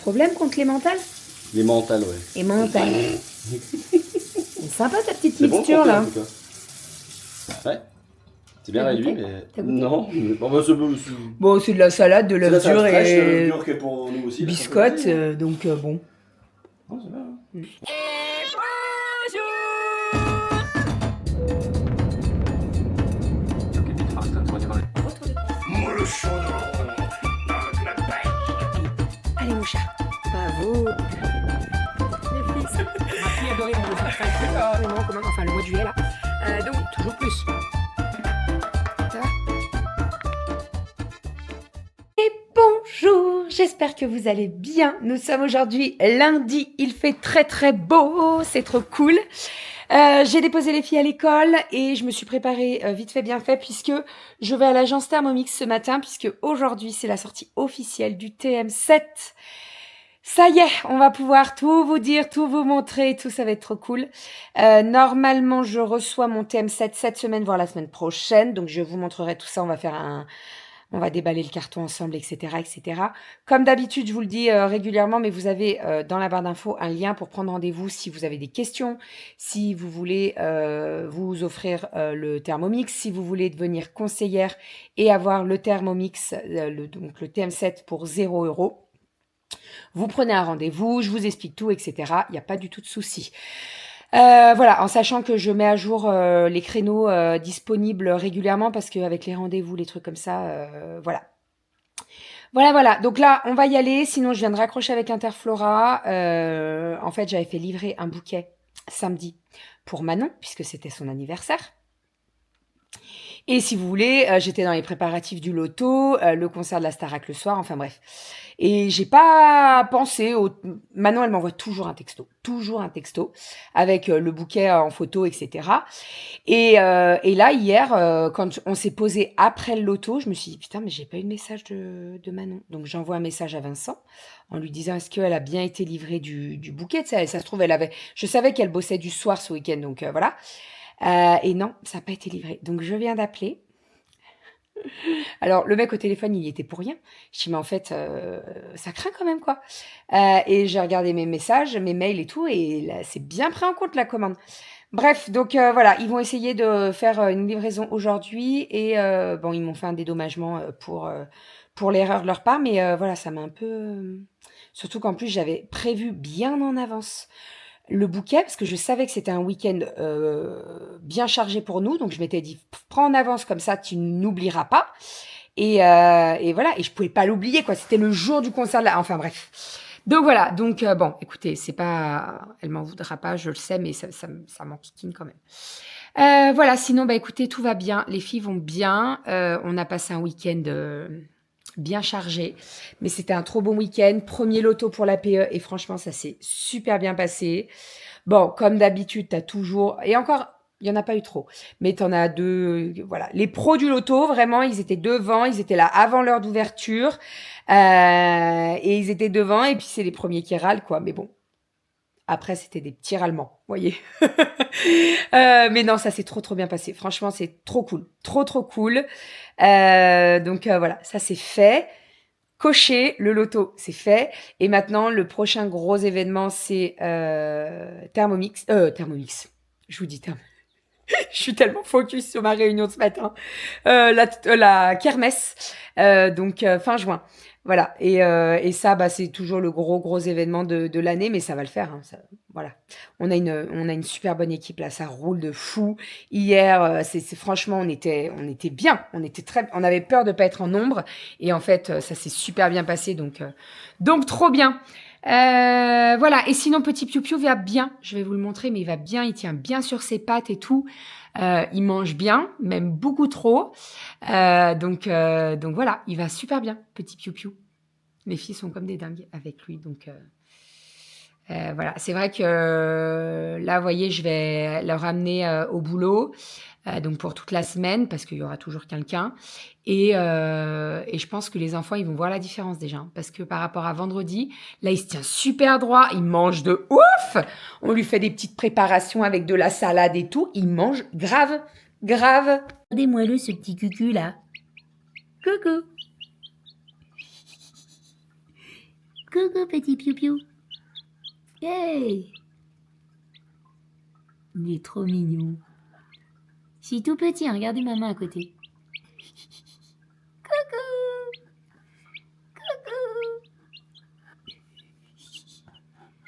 problème contre les mentales? Les mentales, ouais. Les mentales. C'est sympa ta petite C'est bon, mixture là. en tout cas. Ouais. C'est bien T'as réduit, goûté? mais. T'as goûté? Non, mais bon, bah, c'est Bon, c'est de la salade, de la l'œuf salade dur fraîche, de et l'œuf dur qui est pour nous aussi. là, ça fait biscotte, plaisir. donc bon. Non, c'est bien. Hein. Allez mon chat, bravo. Les fils. Ma fille adorait mon dessin enfin le mois de juillet là. Donc toujours plus. Ça va? Et bonjour, j'espère que vous allez bien. Nous sommes aujourd'hui lundi, il fait très très beau, c'est trop cool. J'ai déposé les filles à l'école et je me suis préparée vite fait bien fait puisque je vais à l'agence Thermomix ce matin puisque aujourd'hui c'est la sortie officielle du TM7. Ça y est, on va pouvoir tout vous dire, tout vous montrer, tout ça va être trop cool. Normalement, je reçois mon TM7 cette semaine, voire la semaine prochaine, donc je vous montrerai tout ça. On va déballer le carton ensemble, etc., etc. Comme d'habitude, je vous le dis régulièrement, mais vous avez dans la barre d'infos un lien pour prendre rendez-vous si vous avez des questions, si vous voulez vous offrir le Thermomix, si vous voulez devenir conseillère et avoir le Thermomix, donc le TM7 pour 0 €. Vous prenez un rendez-vous, je vous explique tout, etc. Il n'y a pas du tout de souci. Voilà, en sachant que je mets à jour les créneaux disponibles régulièrement parce qu'avec les rendez-vous, les trucs comme ça, voilà. Voilà. Donc là, on va y aller. Sinon, je viens de raccrocher avec Interflora. En fait, j'avais fait livrer un bouquet samedi pour Manon, puisque c'était son anniversaire. Et si vous voulez, j'étais dans les préparatifs du loto, le concert de la Starac le soir, enfin bref. Et j'ai pas pensé au... Manon, elle m'envoie toujours un texto, avec le bouquet en photo, etc. Et là, hier, quand on s'est posé après le loto, je me suis dit, putain, mais j'ai pas eu de message de Manon. Donc j'envoie un message à Vincent en lui disant, est-ce qu'elle a bien été livrée du bouquet? Ça se trouve, je savais qu'elle bossait du soir ce week-end, donc voilà. Et non, ça n'a pas été livré. Donc je viens d'appeler. Alors le mec au téléphone, il y était pour rien. Je dis mais en fait, ça craint quand même quoi. Et j'ai regardé mes messages, mes mails et tout, et là, c'est bien pris en compte la commande. Bref, donc voilà, ils vont essayer de faire une livraison aujourd'hui et bon, ils m'ont fait un dédommagement pour l'erreur de leur part, mais voilà, ça m'a un peu... Surtout qu'en plus, j'avais prévu bien en avance le bouquet, parce que je savais que c'était un week-end bien chargé pour nous, donc je m'étais dit, prends en avance comme ça, tu n'oublieras pas. Et voilà, et je pouvais pas l'oublier, quoi. C'était le jour du concert de la... Enfin bref. Donc voilà, donc bon, écoutez, c'est pas... Elle m'en voudra pas, je le sais, mais ça m'enquiquine quand même. Voilà, sinon, bah écoutez, tout va bien, les filles vont bien. On a passé un week-end... bien chargé, mais c'était un trop bon week-end, premier loto pour la PE et franchement ça s'est super bien passé. Bon, comme d'habitude, t'as toujours, et encore, il y en a pas eu trop, mais t'en as deux, voilà. Les pros du loto, vraiment, ils étaient devant, ils étaient là avant l'heure d'ouverture, et ils étaient devant, et puis c'est les premiers qui râlent, quoi, mais bon. Après, c'était des petits râlements, vous voyez. Mais non, ça s'est trop bien passé. Franchement, c'est trop cool. Trop cool. Donc voilà, ça c'est fait. Coché, le loto, c'est fait. Et maintenant, le prochain gros événement, c'est Thermomix. Thermomix. Je vous dis Thermomix. Je suis tellement focus sur ma réunion de ce matin. La kermesse, donc fin juin. Voilà. Et ça, bah, c'est toujours le gros événement de l'année, mais ça va le faire. Hein, ça, voilà. On a une super bonne équipe là, ça roule de fou. Hier, franchement, on était bien. On avait peur de pas être en nombre, et en fait, ça s'est super bien passé, donc trop bien. Voilà. Et sinon, petit Piu Piu va bien. Je vais vous le montrer, mais il va bien. Il tient bien sur ses pattes et tout. Il mange bien, même beaucoup trop. Donc voilà, il va super bien, petit Piu Piu. Les filles sont comme des dingues avec lui. Donc voilà, c'est vrai que là, vous voyez, je vais le ramener au boulot. Donc pour toute la semaine, parce qu'il y aura toujours quelqu'un. Et je pense que les enfants, ils vont voir la différence déjà. Hein, parce que par rapport à vendredi, là, il se tient super droit, il mange de ouf. On lui fait des petites préparations avec de la salade et tout. Il mange grave. Regardez-moi-le, ce petit cucu là. Coucou. Coucou petit piou-piou. Hey. Il est trop mignon. Je suis tout petit, hein, regardez maman à côté. Coucou. Coucou.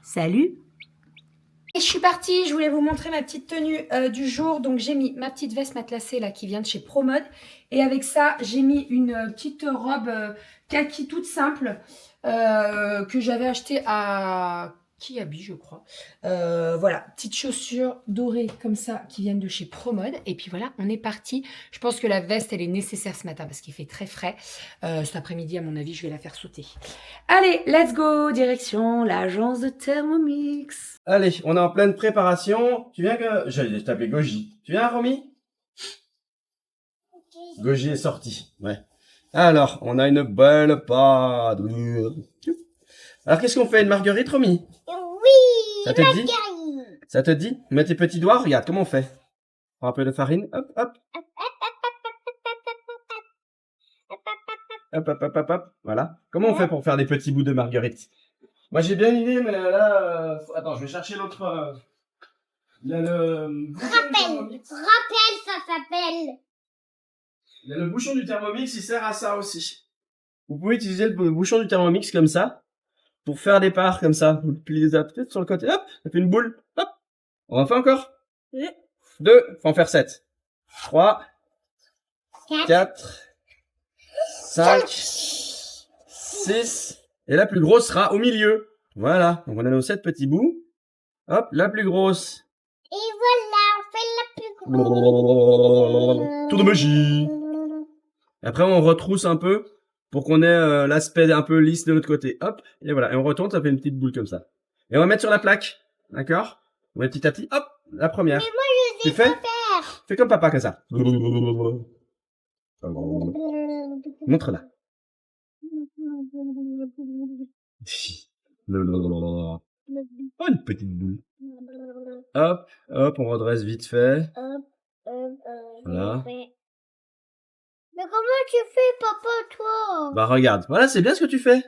Salut. Et je suis partie, je voulais vous montrer ma petite tenue du jour. Donc j'ai mis ma petite veste matelassée là qui vient de chez ProMode. Et avec ça, j'ai mis une petite robe kaki toute simple que j'avais achetée à Kiabi, je crois. Voilà, petites chaussures dorées comme ça qui viennent de chez ProMode. Et puis voilà, on est parti. Je pense que la veste, elle est nécessaire ce matin parce qu'il fait très frais. Cet après-midi, à mon avis, je vais la faire sauter. Allez, let's go, direction l'agence de Thermomix. Allez, on est en pleine préparation. Tu viens que... J'allais t'appeler Goji. Tu viens, Romy? Goji est sorti, ouais. Alors, on a une belle pâte. Alors, qu'est-ce qu'on fait? Une marguerite, Romy? Oui, Ça te dit? Ça te dit? Mets tes petits doigts, regarde, comment on fait? Prends un peu de farine, hop, hop. Hop, hop, hop, hop, hop. Voilà. Comment on fait pour faire des petits bouts de marguerite? Moi, j'ai bien une idée, mais là... Attends, je vais chercher l'autre... Il y a le... rappel, ça s'appelle. Il y a le bouchon du Thermomix, il sert à ça aussi. Vous pouvez utiliser le bouchon du Thermomix comme ça, pour faire des parts comme ça. Vous pliez ça peut-être sur le côté, hop, ça fait une boule, hop. On en fait encore. 2, faut en faire 7. 3, 4, 5, 6, et la plus grosse sera au milieu. Voilà, donc on a nos 7 petits bouts. Hop, la plus grosse. Et voilà, on fait la plus grosse. Tour de magie. Après, on retrousse un peu pour qu'on ait l'aspect un peu lisse de l'autre côté. Hop, et voilà. Et on retourne, ça fait une petite boule comme ça. Et on va mettre sur la plaque. D'accord? On va petit à petit. Hop, la première. Mais moi, je sais Tu fais? pas faire. Fais comme papa, comme ça. Montre-la. Oh, une petite boule. Hop, hop, on redresse vite fait. Voilà. Mais comment tu fais, papa, toi? Bah regarde, voilà, c'est bien ce que tu fais.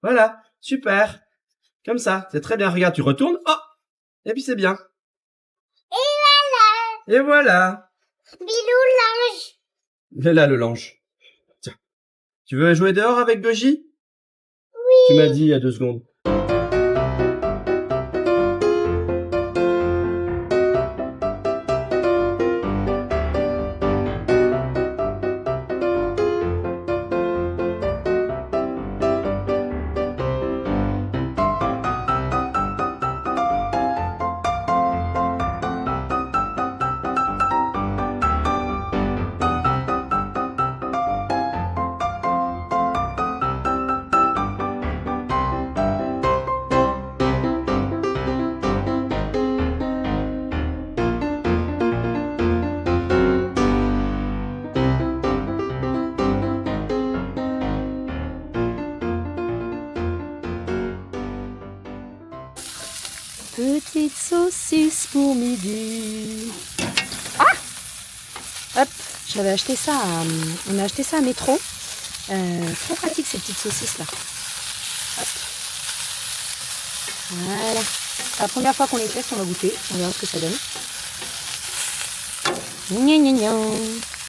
Voilà, super. Comme ça, c'est très bien. Regarde, tu retournes. Oh, et puis c'est bien. Et voilà. Bilou linge. Il est là le linge. Tiens. Tu veux jouer dehors avec Goji? Oui. Tu m'as dit il y a 2 secondes. Petite saucisse pour midi. Ah! Hop, j'avais acheté ça on a acheté ça à Métro. Très pratique ces petites saucisses là. Hop. Voilà. C'est la première fois qu'on les teste, on va goûter. On verra ce que ça donne. Gna gna gna.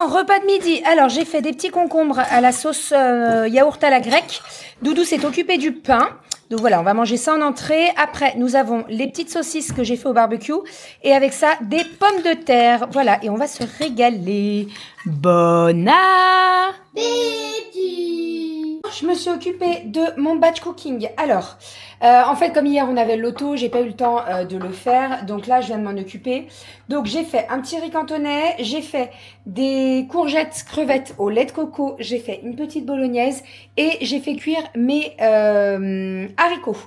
Repas de midi. Alors j'ai fait des petits concombres à la sauce yaourt à la grecque. Doudou s'est occupé du pain. Donc voilà, on va manger ça en entrée. Après, nous avons les petites saucisses que j'ai fait au barbecue. Et avec ça, des pommes de terre. Voilà, et on va se régaler. Bon appétit! Je me suis occupée de mon batch cooking. Alors, en fait, comme hier, on avait le loto, j'ai pas eu le temps de le faire. Donc là, je viens de m'en occuper. Donc, j'ai fait un petit riz cantonais. J'ai fait des courgettes crevettes au lait de coco. J'ai fait une petite bolognaise. Et j'ai fait cuire mes haricots.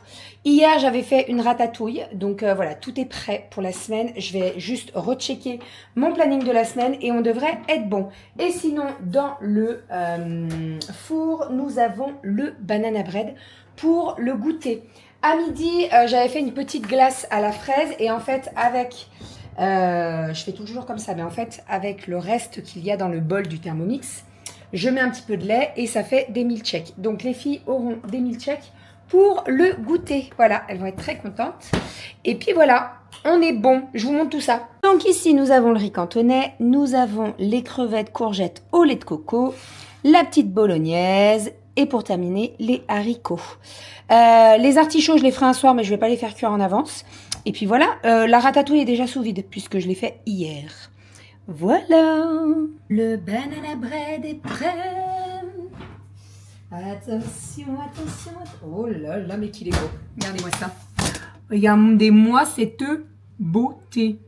Hier, j'avais fait une ratatouille. Donc voilà, tout est prêt pour la semaine. Je vais juste rechecker mon planning de la semaine et on devrait être bon. Et sinon, dans le four, nous avons le banana bread pour le goûter. À midi, j'avais fait une petite glace à la fraise et en fait, avec... je fais toujours comme ça, mais en fait, avec le reste qu'il y a dans le bol du Thermomix, je mets un petit peu de lait et ça fait des milkshakes. Donc, les filles auront des milkshakes pour le goûter. Voilà, elles vont être très contentes. Et puis voilà, on est bon. Je vous montre tout ça. Donc ici, nous avons le riz cantonais, nous avons les crevettes courgettes au lait de coco, la petite bolognaise et pour terminer, les haricots. Les artichauts, je les ferai un soir, mais je ne vais pas les faire cuire en avance. Et puis voilà, la ratatouille est déjà sous vide puisque je l'ai fait hier. Voilà, le banana bread est prêt. Attention, attention, oh là là, mais qu'il est beau. Regardez-moi ça. Regardez-moi cette beauté.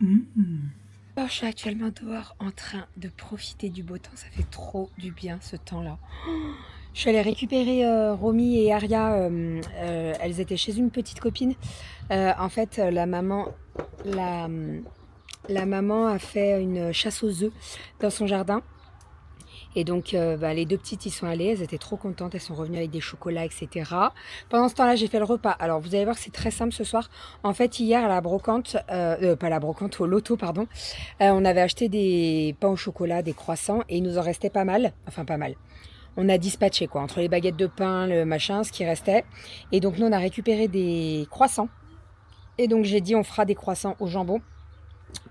Je suis actuellement dehors en train de profiter du beau temps. Ça fait trop du bien ce temps-là. Je suis allée récupérer Romy et Aria. Elles étaient chez une petite copine. En fait, la maman a fait une chasse aux œufs dans son jardin. Et donc, les deux petites y sont allées, elles étaient trop contentes, elles sont revenues avec des chocolats, etc. Pendant ce temps-là, j'ai fait le repas. Alors, vous allez voir que c'est très simple ce soir. En fait, hier, à la brocante, pas la brocante, au loto, pardon, on avait acheté des pains au chocolat, des croissants, et il nous en restait pas mal. Enfin, pas mal. On a dispatché, quoi, entre les baguettes de pain, le machin, ce qui restait. Et donc, nous, on a récupéré des croissants. Et donc, j'ai dit, on fera des croissants au jambon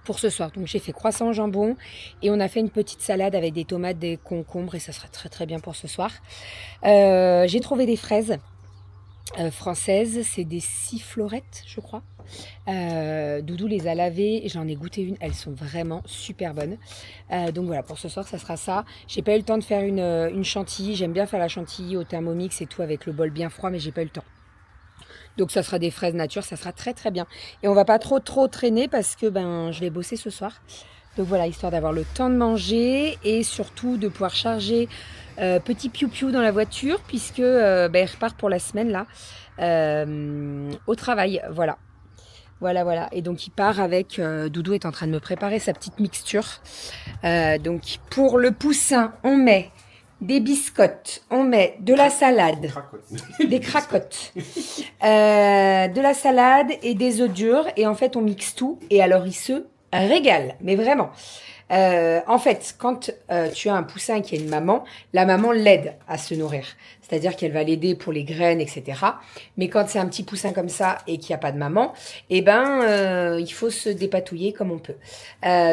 pour ce soir. Donc j'ai fait croissant au jambon et on a fait une petite salade avec des tomates, des concombres et ça sera très très bien pour ce soir. J'ai trouvé des fraises françaises, c'est des sifflorettes je crois. Doudou les a lavées, j'en ai goûté une, elles sont vraiment super bonnes. Donc voilà, pour ce soir ça sera ça. J'ai pas eu le temps de faire une chantilly, j'aime bien faire la chantilly au Thermomix et tout avec le bol bien froid, mais j'ai pas eu le temps. Donc ça sera des fraises nature, ça sera très très bien. Et on va pas trop traîner parce que je vais bosser ce soir. Donc voilà, histoire d'avoir le temps de manger et surtout de pouvoir charger petit piou-piou dans la voiture puisque il repart pour la semaine là au travail. Voilà. Voilà. Et donc il part avec, Doudou est en train de me préparer sa petite mixture. Donc pour le poussin, on met des biscottes, on met de la salade, des cracottes, de la salade et des œufs durs. Et en fait, on mixe tout. Et alors, il se régale. Mais vraiment. En fait, quand tu as un poussin qui a une maman, la maman l'aide à se nourrir. C'est-à-dire qu'elle va l'aider pour les graines, etc. Mais quand c'est un petit poussin comme ça et qu'il n'y a pas de maman, il faut se dépatouiller comme on peut.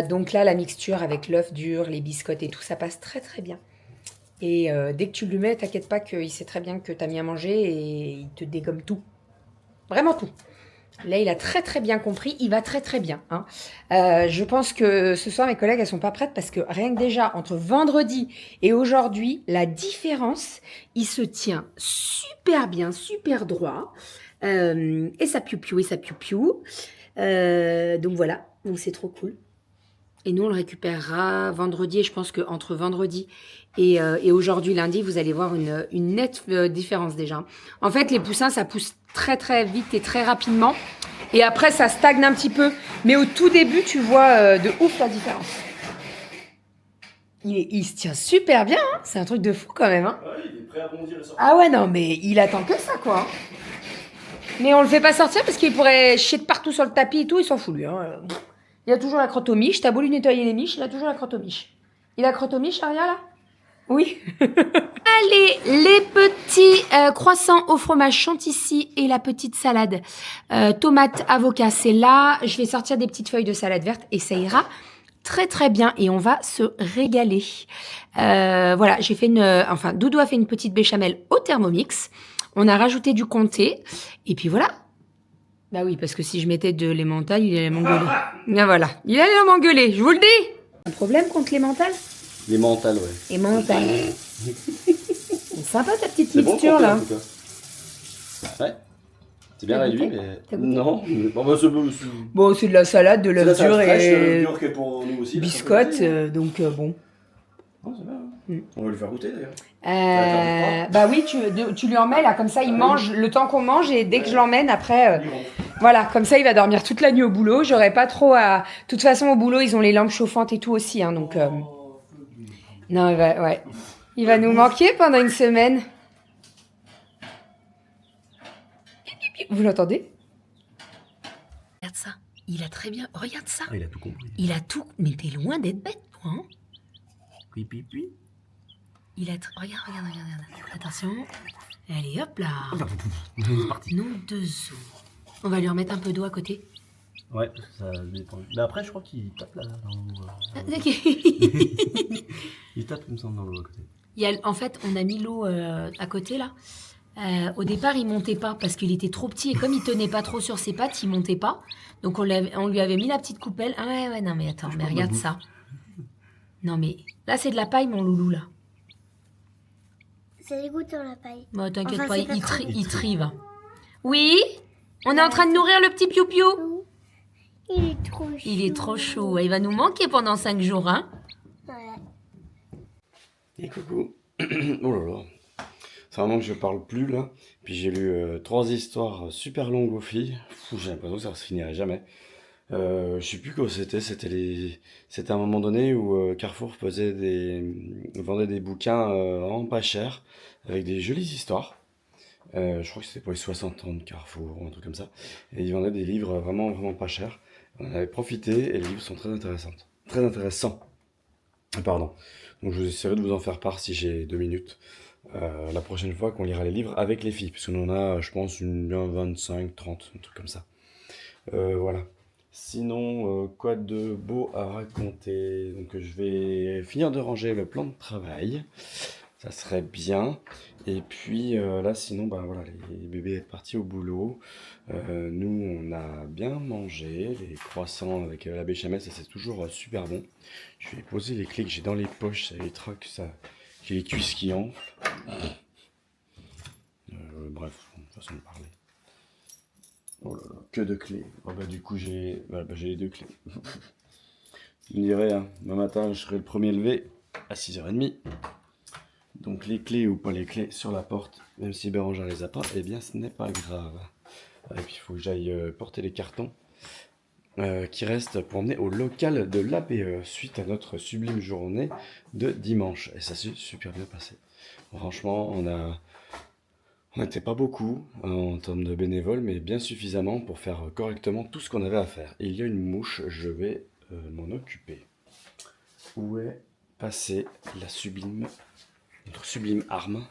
Donc là, la mixture avec l'œuf dur, les biscottes et tout, ça passe très très bien. Et dès que tu le mets, t'inquiète pas qu'il sait très bien que t'as mis à manger et il te dégomme tout. Vraiment tout. Là, il a très très bien compris. Il va très très bien. Hein. Je pense que ce soir, mes collègues, elles sont pas prêtes parce que rien que déjà, entre vendredi et aujourd'hui, la différence, il se tient super bien, super droit. Et ça piou-piou, donc voilà. Donc c'est trop cool. Et nous, on le récupérera vendredi. Et je pense qu'entre vendredi et aujourd'hui, lundi, vous allez voir une nette différence déjà. En fait, les poussins, ça pousse très très vite et très rapidement. Et après, ça stagne un petit peu. Mais au tout début, tu vois de ouf la différence. Il se tient super bien. Hein. C'est un truc de fou quand même. Hein. Ouais, il est prêt à bondir le sortir. Ah ouais, non, mais il attend que ça, quoi. Mais on le fait pas sortir parce qu'il pourrait chier de partout sur le tapis et tout. Il s'en fout, lui. Hein. Il a toujours la crotte aux miches. T'as beau lui nettoyer les miches, il a toujours la crotte aux miches. Il a la crotte aux miches, Aria, là? Oui. Allez, les petits croissants au fromage chantilly et la petite salade tomate, avocat, c'est là. Je vais sortir des petites feuilles de salade verte et ça ira très très bien et on va se régaler. Voilà, j'ai fait Doudou a fait une petite béchamel au Thermomix. On a rajouté du comté et puis voilà. Bah oui, parce que si je mettais de l'emmental, il allait m'engueuler. Ah voilà, il allait m'engueuler, je vous le dis. Un problème contre l'emmental? Les mentales, ouais. Et mental. C'est sympa ta petite C'est bon mixture pour toi, là. en tout cas. Ouais. C'est bien T'as réduit, goûté mais. T'as goûté Non, mais bon, Bon, c'est de la salade, de l'œuf dur et dur qui est pour nous aussi. biscotte, donc bon. Non, c'est bien. Mm. On va lui faire goûter d'ailleurs. Bah oui, tu lui en mets là, comme ça il mange le temps qu'on mange et dès que je l'emmène après, voilà, comme ça il va dormir toute la nuit au boulot. J'aurai pas trop à. De toute façon au boulot ils ont les lampes chauffantes et tout aussi, hein, donc. Non, il va nous manquer pendant une semaine. Vous l'entendez? Regarde ça, il a très bien. Regarde ça. Ah, il a tout compris. Il a tout. Mais t'es loin d'être bête, toi. Hein? Oui. Regarde. Attention. Allez, hop là. C'est parti. Nom de zoo. On va lui remettre un peu d'eau à côté. Ouais, parce que ça dépend. Mais après, je crois qu'il tape là. Il tape, il me semble, dans l'eau à côté. En fait, on a mis l'eau à côté là. Au départ, il montait pas parce qu'il était trop petit et comme il tenait pas trop sur ses pattes, il montait pas. Donc on lui avait mis la petite coupelle. Ah ouais, non mais attends, mais regarde ça. Non mais là c'est de la paille mon loulou là. C'est dégoûtant la paille. Bon, t'inquiète Enfin, pas, c'est pas il très trive. Oui. On est en train de nourrir le petit piou-piou. Il est trop chaud. Il est trop chaud. Il va nous manquer pendant 5 jours, hein. Ouais. Et coucou. Oh là là. C'est vraiment que je parle plus là. Puis j'ai lu 3 histoires super longues aux filles. J'ai l'impression que ça se finirait jamais. Je sais plus quoi c'était. C'était à un moment donné où Carrefour vendait des bouquins vraiment pas chers avec des jolies histoires. Je crois que c'était pour les 60 ans de Carrefour ou un truc comme ça. Et ils vendaient des livres vraiment vraiment pas chers. On en avait profité et les livres sont très intéressants. Très intéressants. Pardon. Donc je vous essaierai de vous en faire part si j'ai 2 minutes. La prochaine fois qu'on lira les livres avec les filles, puisqu'on en a, je pense, bien 25, 30, un truc comme ça. Voilà. Sinon, quoi de beau à raconter? Donc je vais finir de ranger le plan de travail. Ça serait bien. Et puis là, sinon, ben voilà, les bébés sont partis au boulot. Nous, on a bien mangé. Les croissants avec la béchamel, ça c'est toujours super bon. Je vais poser les clés que j'ai dans les poches, ça évitera que ça. J'ai les cuisses qui enflent. Bref, façon de parler. Oh là là, que de clés. Oh bah du coup j'ai les 2 clés. Vous me direz, hein, demain matin je serai le premier levé à 6h30. Donc les clés ou pas les clés sur la porte, même si Bérangère les a pas, eh bien ce n'est pas grave. Et puis il faut que j'aille porter les cartons qui restent pour emmener au local de l'APE suite à notre sublime journée de dimanche. Et ça s'est super bien passé. Franchement, on n'était pas beaucoup en termes de bénévoles, mais bien suffisamment pour faire correctement tout ce qu'on avait à faire. Et il y a une mouche, je vais m'en occuper. Où est passée notre sublime arme?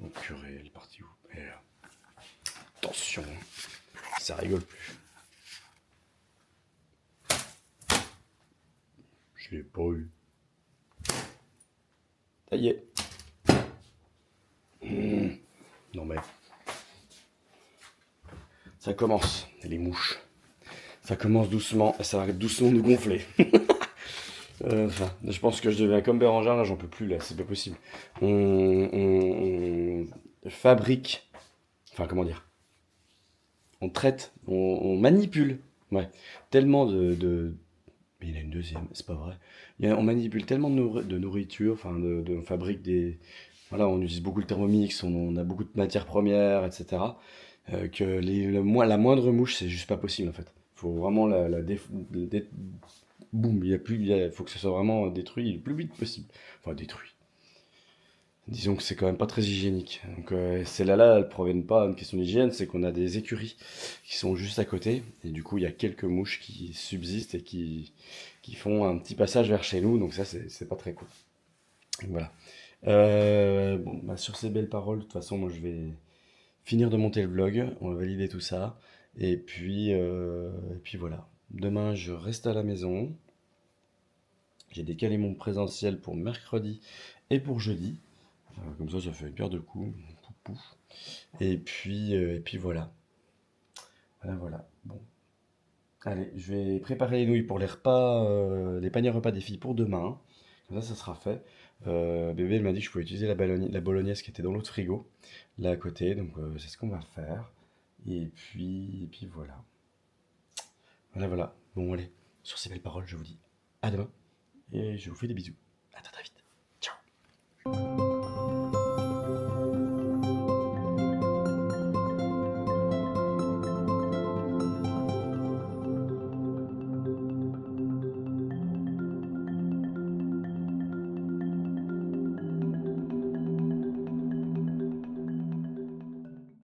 Oh purée, elle est partie où? Elle est là. Attention, ça rigole plus. Je l'ai pas eu. Ça y est. Non mais... Ça commence, les mouches. Ça commence doucement, et ça va doucement nous gonfler. Enfin, je pense que je deviens comme Bérangère, là j'en peux plus, là, c'est pas possible. On fabrique, enfin comment dire, on traite, on manipule, ouais, tellement mais il y en a une deuxième, c'est pas vrai. On manipule tellement de nourriture, enfin on fabrique des... Voilà, on utilise beaucoup le Thermomix, on a beaucoup de matières premières, etc. Que la moindre mouche, c'est juste pas possible en fait. Faut vraiment boum, faut que ça soit vraiment détruit le plus vite possible. Enfin, détruit. Disons que c'est quand même pas très hygiénique. Donc, celles-là, elles proviennent pas d'une question d'hygiène, c'est qu'on a des écuries qui sont juste à côté. Et du coup, il y a quelques mouches qui subsistent et qui font un petit passage vers chez nous. Donc, ça, c'est pas très cool. Donc, voilà. Bon, bah, sur ces belles paroles, de toute façon, moi, je vais finir de monter le vlog. On va valider tout ça. Et puis voilà. Demain, je reste à la maison. J'ai décalé mon présentiel pour mercredi et pour jeudi. Comme ça fait une paire de coups. Pouf, pouf. Et puis voilà. Voilà. Bon. Allez, je vais préparer les nouilles pour les repas, les paniers repas des filles pour demain. Comme ça sera fait. Bébé, elle m'a dit que je pouvais utiliser la bolognaise qui était dans l'autre frigo, là à côté. Donc c'est ce qu'on va faire. Et puis voilà. Voilà. Bon, allez. Sur ces belles paroles, je vous dis à demain. Et je vous fais des bisous.